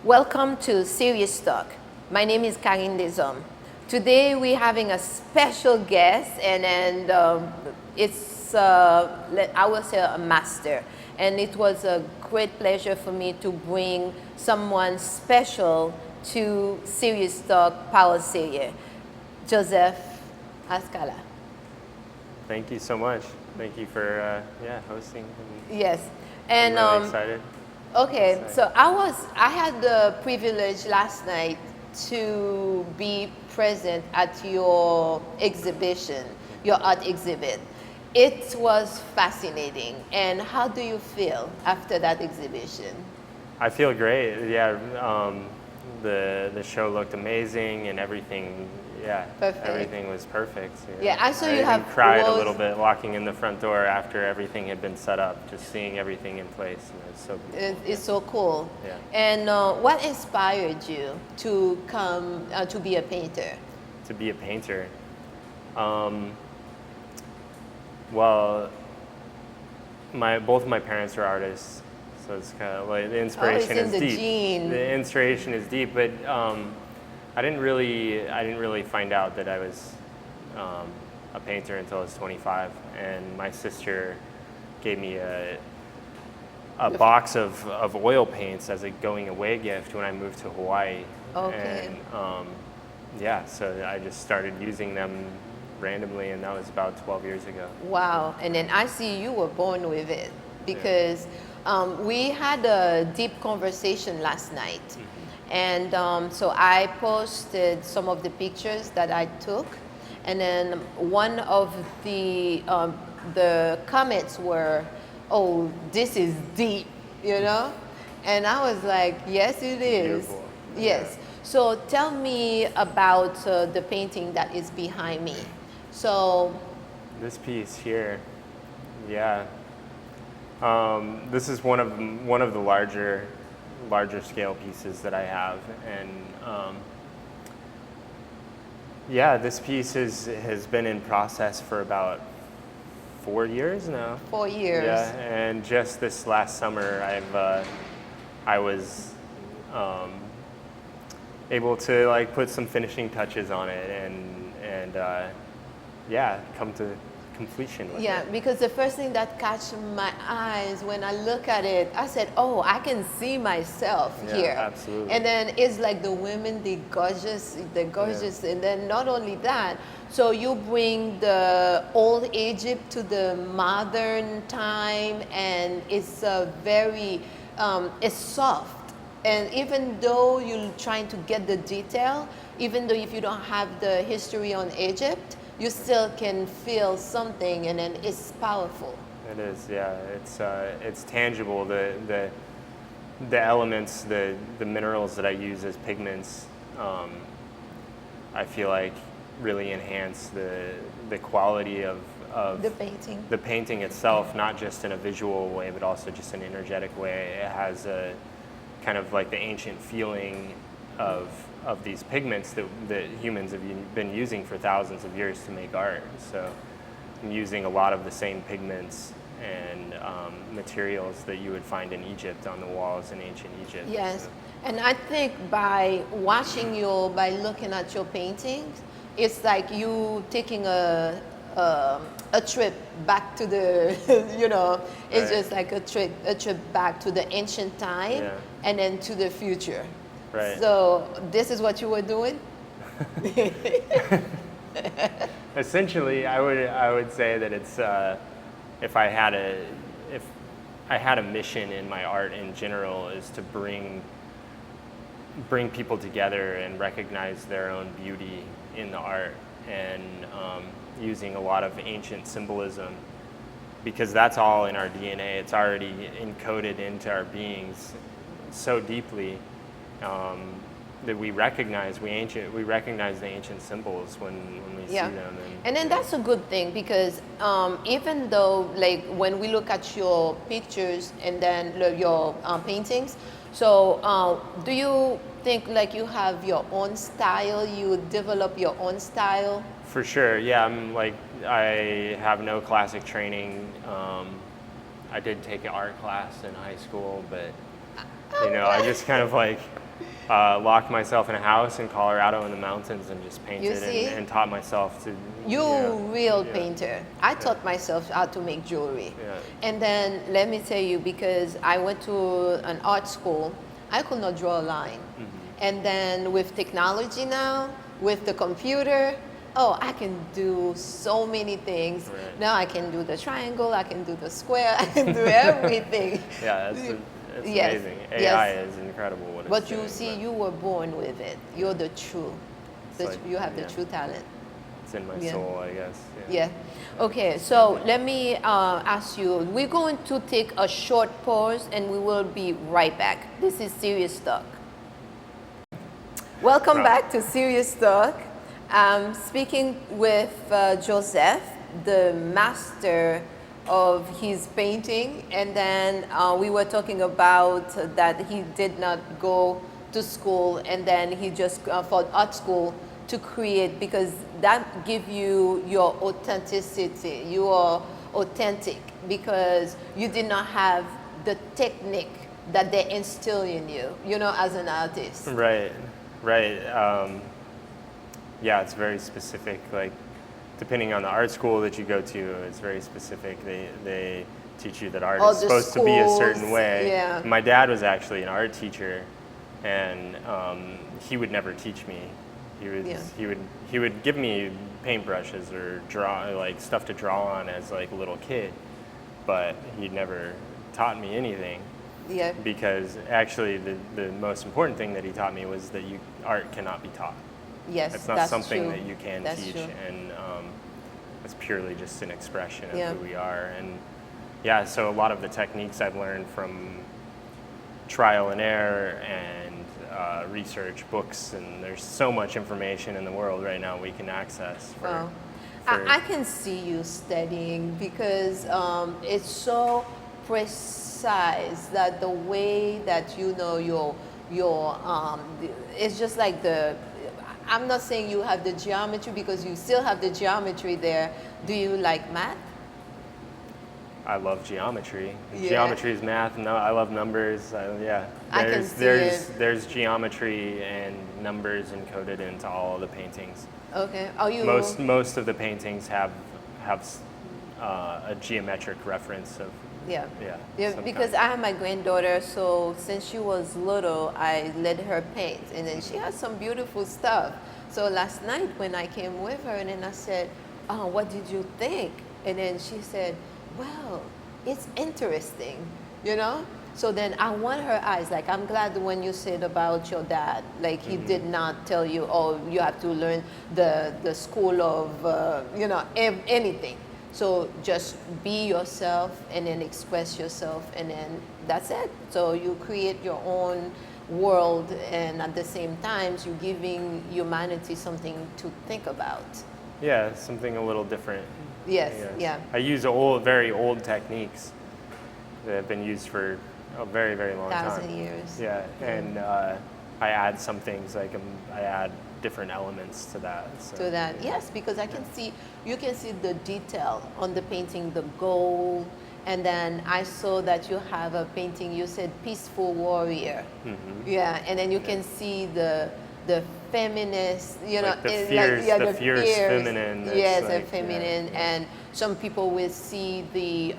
Welcome to Serious Talk. My name is Carine Deshommes. Today we're having a special guest, and it's, I will say, a master. And it was a great pleasure for me to bring someone special to Serious Talk Power Series, Joseph Skala. Thank you so much. Thank you for hosting. Yes, and I'm really excited. Okay, so I had the privilege last night to be present at your exhibition, your art exhibit. It was fascinating. And how do you feel after that exhibition? I feel great. Yeah, the show looked amazing and everything. Yeah, Perfect. Everything was perfect. Yeah, I saw you even have cried a rose- little bit walking in the front door after everything had been set up, just seeing everything in place. It's so beautiful. It's so cool. Yeah. And what inspired you to come to be a painter? To be a painter. Well, both of my parents are artists, so it's kind of like the inspiration in is the deep. gene. The inspiration is deep, but I didn't really find out that I was a painter until I was 25, and my sister gave me a box of oil paints as a going away gift when I moved to Hawaii. Okay. And so I just started using them randomly, and that was about 12 years ago. Wow, and then I see you were born with it because we had a deep conversation last night. And so I posted some of the pictures that I took, and then one of the comments were, "Oh, this is deep," you know? And I was like, "Yes, it is." Beautiful. Yes. Yeah. So tell me about the painting that is behind me. So This piece here, yeah. This is one of the larger scale pieces that I have, and this piece has been in process for about 4 years now. 4 years. Yeah, and just this last summer, I was able to put some finishing touches on it and come to completion with it. Yeah, because the first thing that caught my eyes when I look at it, I said, "Oh, I can see myself Yeah, here." absolutely. And then it's like the women, they're gorgeous, and then not only that, so you bring the old Egypt to the modern time, and it's it's soft. And even though you're trying to get the detail, even though if you don't have the history on Egypt, you still can feel something, and then it's powerful. It is, yeah. It's tangible. The elements, the minerals that I use as pigments, I feel like really enhance the quality of The painting itself, not just in a visual way, but also just an energetic way. It has a kind of like the ancient feeling of these pigments that humans have been using for thousands of years to make art. So I'm using a lot of the same pigments and materials that you would find in Egypt on the walls in ancient Egypt. Yes, So, and I think by looking at your paintings, it's like you taking a trip back to the, it's Right. just like a trip back to the ancient time, Yeah. and then to the future. Right. So this is what you were doing? Essentially, I would say that it's if I had a mission in my art in general, is to bring people together and recognize their own beauty in the art, and using a lot of ancient symbolism, because that's all in our DNA. It's already encoded into our beings so deeply. that we recognize the ancient symbols when we Yeah. see them. And then that's a good thing because even though, like, when we look at your pictures and then your paintings, so do you think like you have your own style? You develop your own style? For sure, yeah. I have no classic training. I did take an art class in high school, but I just kind of locked myself in a house in Colorado in the mountains and just painted and taught myself to. Real painter. I taught myself how to make jewelry. Yeah. And then let me tell you, because I went to an art school, I could not draw a line. And then with technology now, with the computer, I can do so many things. Right. Now I can do the triangle, I can do the square, I can do everything. Yeah, it's Yes, amazing. yes. AI is incredible. What But it's you doing, see, you were born with it. You're the you have the yeah. true talent. It's in my Yeah. soul, I guess. Yeah. Okay, so let me ask you, we're going to take a short pause and we will be right back. This is Serious Talk. Welcome back to Serious Talk. I'm speaking with Joseph, the master of his painting, and then we were talking about that he did not go to school, and then he just for art school to create, because that gives you your authenticity. You are authentic because you did not have the technique that they instill in you, as an artist. Right. Yeah, it's very specific. Like, depending on the art school that you go to, it's very specific. They teach you that art is supposed to be a certain way. Yeah. My dad was actually an art teacher, and he would never teach me. He would give me paintbrushes or stuff to draw on as a little kid, but he never taught me anything. Yeah. Because actually the most important thing that he taught me was that art cannot be taught. Yes, It's not that's something true. that you can That's teach, true. and it's purely just an expression of Yeah. who we are. And yeah, so a lot of the techniques I've learned from trial and error and research, books, and there's so much information in the world right now we can access. Wow. I can see you studying because it's so precise that the way that your it's just like I'm not saying you have the geometry because you still have the geometry there. Do you like math? I love geometry. Yeah. Geometry is math. No, I love numbers. I can see it. There's geometry and numbers encoded into all of the paintings. Okay. Are you Most of the paintings have a geometric reference of Yeah. some Because kind. I have my granddaughter, so since she was little, I let her paint, and then she has some beautiful stuff. So last night when I came with her, and then I said, "Oh, what did you think?" And then she said, "Well, it's interesting, So then I want her eyes. Like, I'm glad when you said about your dad, like he did not tell you, oh, you have to learn the school of, anything. So just be yourself and then express yourself, and then that's it. So you create your own world, and at the same time, you're giving humanity something to think about. Yeah, something a little different. Yes, I guess. yeah. I use very old techniques that have been used for a very, very long time. 1,000 years. Yeah, and I add some things, I add different elements to that. So. To that, yes, because you can see the detail on the painting, the gold, and then I saw that you have a painting, you said peaceful warrior. Mm-hmm. Yeah, and then you can see the feminist, the fierce feminine. Yes, the feminine, and some people will see the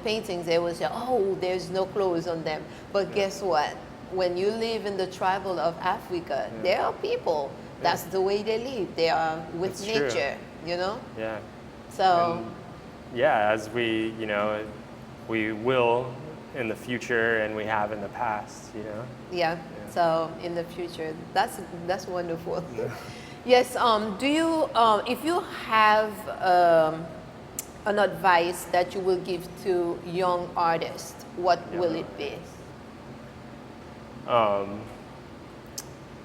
paintings, they will say, oh, there's no clothes on them. But guess what? When you live in the tribal of Africa, there are people. That's the way they live. They are with That's nature, true. Yeah. So. And, as we will in the future, and we have in the past, Yeah. So in the future, that's wonderful. Yeah. Yes. Do you, if you have an advice that you will give to young artists, what will it be?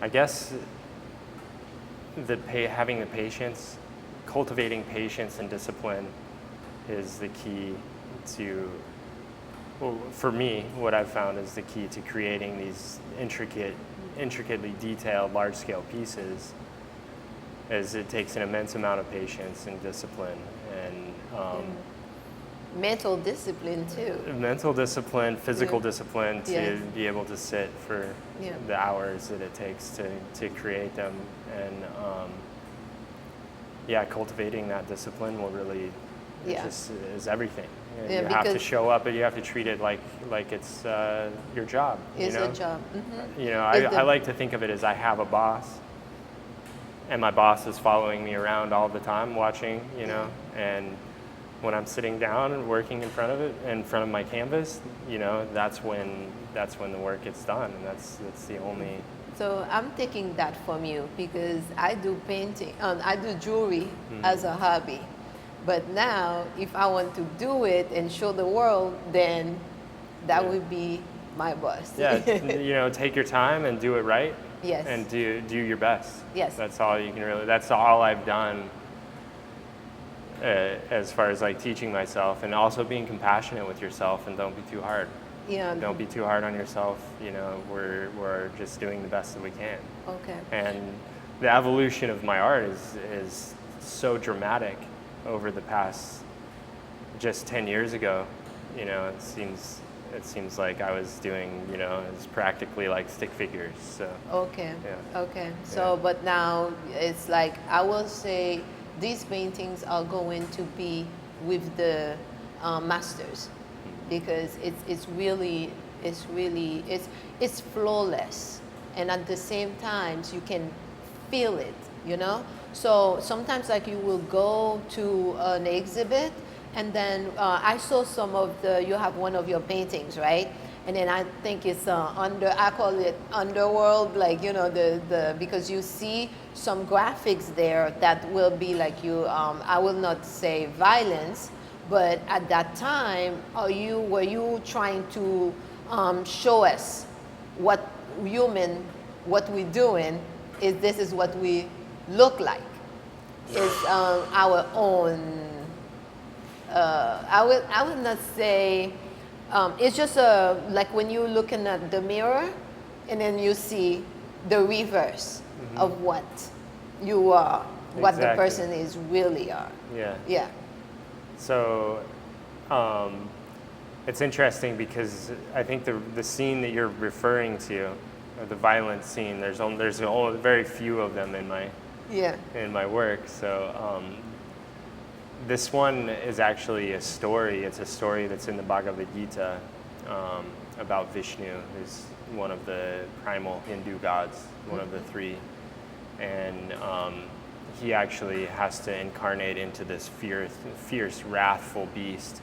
I guess having the patience, cultivating patience and discipline is the key to, well, for me, what I've found is the key to creating these intricately detailed, large-scale pieces. Is it takes an immense amount of patience and discipline, and mental discipline too. mental discipline, physical discipline to Yes. be able to sit for Yeah. the hours that it takes to create them. And cultivating that discipline will really is everything. And Yeah, you have to because- show up, and you have to treat it like it's your job. It's you know? a job. Mhm. You know, It's I like to think of it as I have a boss, and my boss is following me around all the time, watching, you know, and when I'm sitting down and working in front of my canvas, you know, that's when the work gets done, and that's the only. So I'm taking that from you because I do painting, I do jewelry as a hobby. But now, if I want to do it and show the world, then that would be my boss. Yeah, you know, take your time and do it right. Yes. And do your best. Yes. That's all you can really. That's all I've done. As far as like teaching myself, and also being compassionate with yourself, and don't be too hard. Yeah. Don't be too hard on yourself. You know, we're just doing the best that we can. Okay. And the evolution of my art is so dramatic over the past just 10 years ago. You know, it seems like I was doing, you know, it's practically like stick figures. So Okay. Yeah. Okay. So, Yeah. but now it's like I will say these paintings are going to be with the masters because it's flawless, and at the same time you can feel it. You know. So sometimes like you will go to an exhibit, and then I saw you have one of your paintings, right? And then I think it's I call it underworld, like, you know, because you see some graphics there that will be like I will not say violence, but at that time, were you trying to show us what we're doing this is what we look like? Is our own. I would not say. It's just like when you're looking at the mirror, and then you see the reverse of what you are, what the Exactly. person is really are. yeah. Yeah. So it's interesting because I think the scene that you're referring to, or the violent scene, there's only very few of them in my work. So this one is actually a story. It's a story that's in the Bhagavad Gita about Vishnu, who's one of the primal Hindu gods, one of the three. And he actually has to incarnate into this fierce, wrathful beast.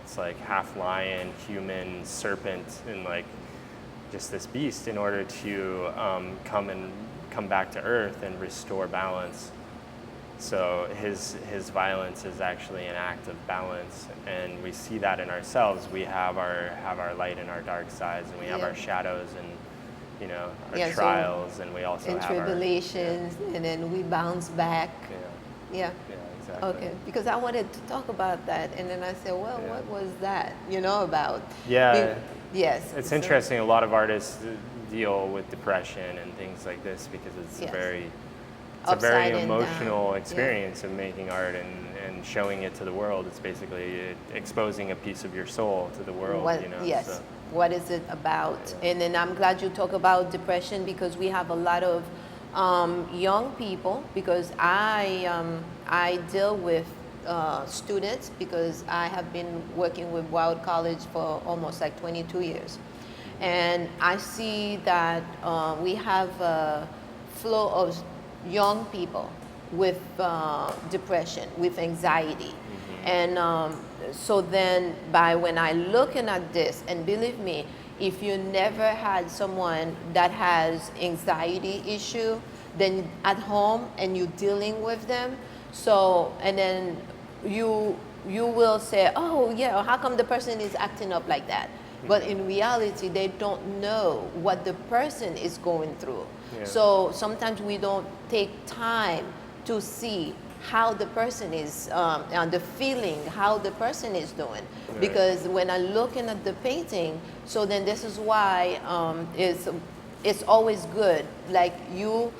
It's like half lion, human, serpent, and like just this beast in order to come back to Earth and restore balance. So his violence is actually an act of balance, and we see that in ourselves. We have our light and our dark sides, and we have our shadows and, you know, our trials, and we also and have tribulations, and then we bounce back. Yeah. Yeah, exactly. Okay, because I wanted to talk about that, and then I said, well, what was that, you know, about? Yeah. Yes. It's interesting. A lot of artists deal with depression and things like this because it's a very Upside and emotional down. experience of making art and showing it to the world. It's basically exposing a piece of your soul to the world. You know. Yes. So. What is it about? And then I'm glad you talk about depression because we have a lot of young people, because I deal with students because I have been working with Wild College for almost like 22 years. And I see that we have a flow of young people with depression, with anxiety. And so then when I looking at this, and believe me, if you never had someone that has anxiety issue, then at home and you dealing with them, so, and then you will say, oh yeah, how come the person is acting up like that? but in reality, they don't know what the person is going through. Yeah. So sometimes we don't take time to see how the person is, and the feeling, how the person is doing. Right. Because when I'm looking at the painting, so then this is why it's always good. Like you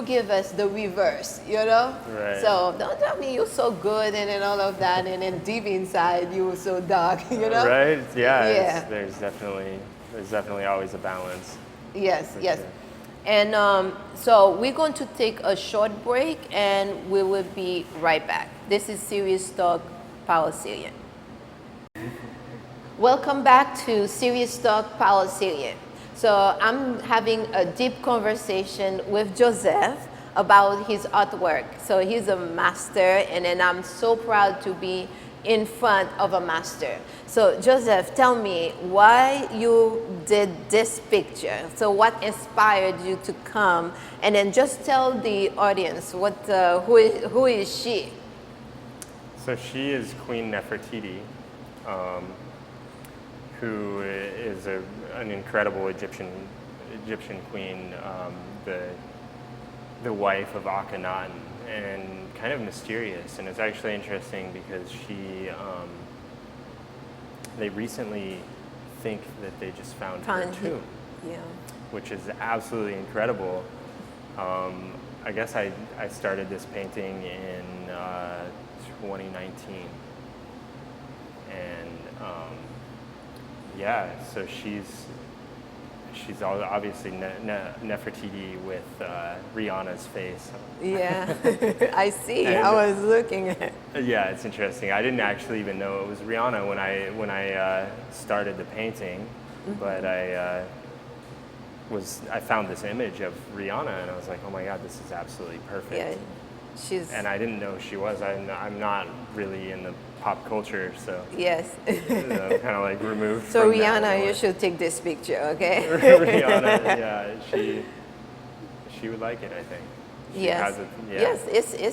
give us the reverse, you know? Right. So don't tell me you're so good and then all of that, and then deep inside you were so dark, you know? Right? Yeah. Yeah. There's definitely always a balance. Yes, For yes. sure. And so we're going to take a short break and we will be right back. This is Serious Talk Power Salient. Welcome back to Serious Talk Power Salient. So I'm having a deep conversation with Joseph about his artwork. So he's a master, and then I'm so proud to be in front of a master. So Joseph, tell me why you did this picture. So what inspired you to come? And then just tell the audience who is she? So she is Queen Nefertiti, who is an incredible Egyptian queen, the wife of Akhenaten, and kind of mysterious. And it's actually interesting because they recently think that they just found her tomb, Yeah. which is absolutely incredible. I guess I started this painting in 2019, and yeah, so she's obviously Nefertiti with Rihanna's face. Yeah, I see. And- I was looking at. Yeah, it's interesting. I didn't actually even know it was Rihanna when I started the painting, but I found this image of Rihanna and I was like, oh my God, this is absolutely perfect. Yeah, she's. And I didn't know she was. I'm not really in the pop culture, so Yes. I'm kind of like removed. So from that Rihanna, in a you way. should take this picture, okay? Rihanna, yeah, she would like it, I think. She Yes. has it, yeah. Yes, She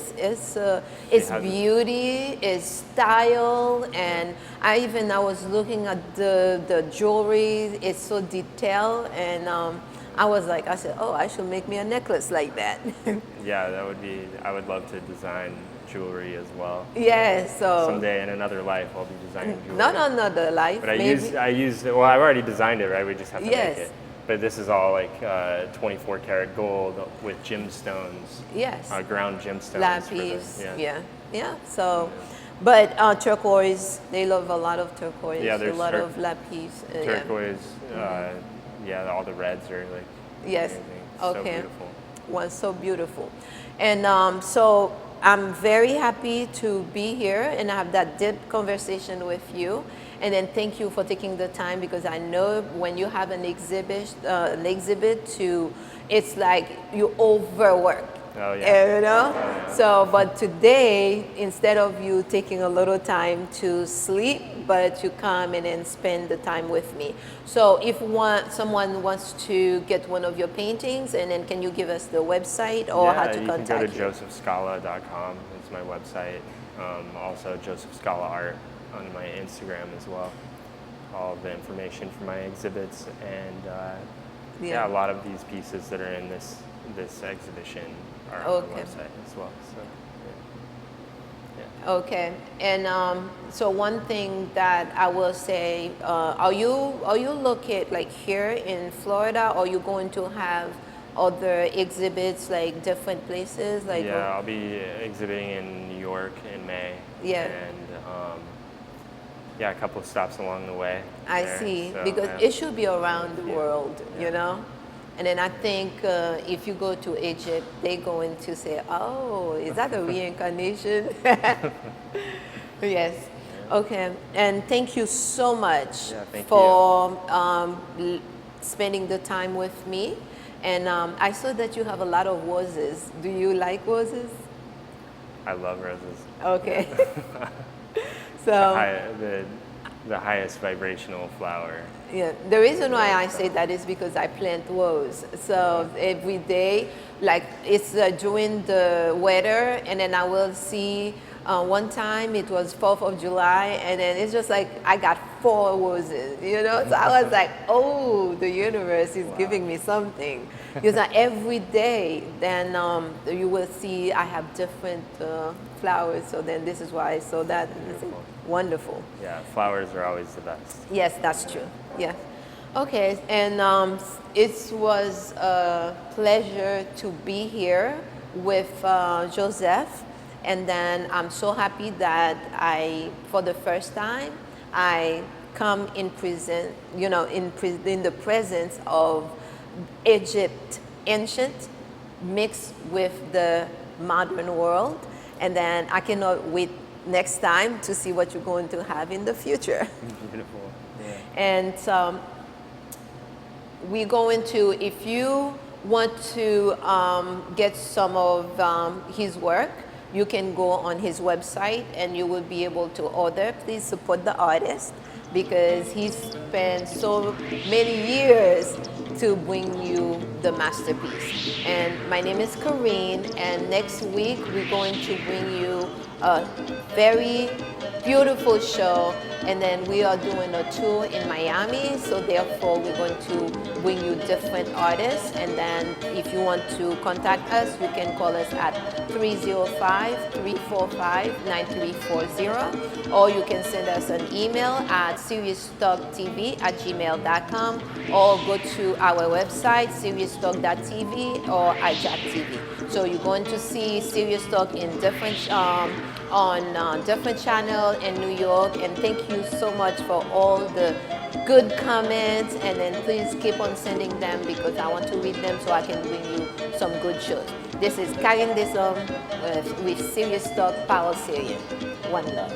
it's has it. beauty, it's style, and I was looking at the jewelry. It's so detailed, and I said, oh, I should make me a necklace like that. Yeah, that would be. I would love to design jewelry as well. Yes, so Someday in another life, I'll be designing jewelry. not another life, But I maybe. used. Well, I've already designed it, right? We just have to Yes. make it. But this is all like 24 karat gold with gemstones. Yes. Ground gemstones. Lapis, yeah. yeah. So, but turquoise, they love a lot of turquoise. Yeah, a there's lot of lapis. Turquoise. Yeah, all the reds are like. Yes. Amazing. Okay. So beautiful. Was so beautiful, and so I'm very happy to be here and have that deep conversation with you. And then thank you for taking the time, because I know when you have an exhibit, it's like you overwork. Oh, yeah. You know? So, but today, instead of you taking a little time to sleep, but you come and then spend the time with me. So if someone wants to get one of your paintings, and then can you give us the website or how to contact you? You can go to josephskala.com. It's my website. Also Joseph Skala Art on my Instagram as well. All of the information for my exhibits, and a lot of these pieces that are in this exhibition are on the website as well. So, yeah. Okay, and so one thing that I will say, are you located like here in Florida, or are you going to have other exhibits like different places? Like Yeah, I'll be exhibiting in New York in May. Yeah. And a couple of stops along the way. I there. see, So, because yeah. it should be around the world, you know? And then I think if you go to Egypt, they're going to say, oh, is that a reincarnation? Yes. Okay. And thank you so much for spending the time with me. And I saw that you have a lot of roses. Do you like roses? I love roses. Okay. So the highest vibrational flower. yeah, the reason why I say that is because I plant rose. So every day, like it's during the weather, and then I will see One time it was 4th of July, and then it's just like I got 4 roses, you know? So I was like, oh, the universe is giving me something. Because every day, then you will see I have different flowers. So then this is why I saw that. And I said, wonderful. Yeah, flowers are always the best. Yes, that's true. Yeah. Okay, and it was a pleasure to be here with Joseph. And then I'm so happy that for the first time, I come in prison, you know, in the presence of Egypt ancient mixed with the modern world. And then I cannot wait next time to see what you're going to have in the future. Beautiful. Yeah. And we're going to, if you want to get some of his work, you can go on his website and you will be able to order. Please support the artist because he spent so many years to bring you the masterpiece. And my name is Carine, and next week we're going to bring you a very beautiful show, and then we are doing a tour in Miami, so therefore we're going to bring you different artists. And then if you want to contact us, you can call us at 305-345-9340, or you can send us an email at serioustalktv@gmail.com, or go to our website serioustalk.tv or iJack.tv. So you're going to see Serious Talk in different on different channel in New York. And thank you so much for all the good comments, and then please keep on sending them because I want to read them so I can bring you some good shows. This is Carine Deshommes with Serious Talk Power Syrian. One love.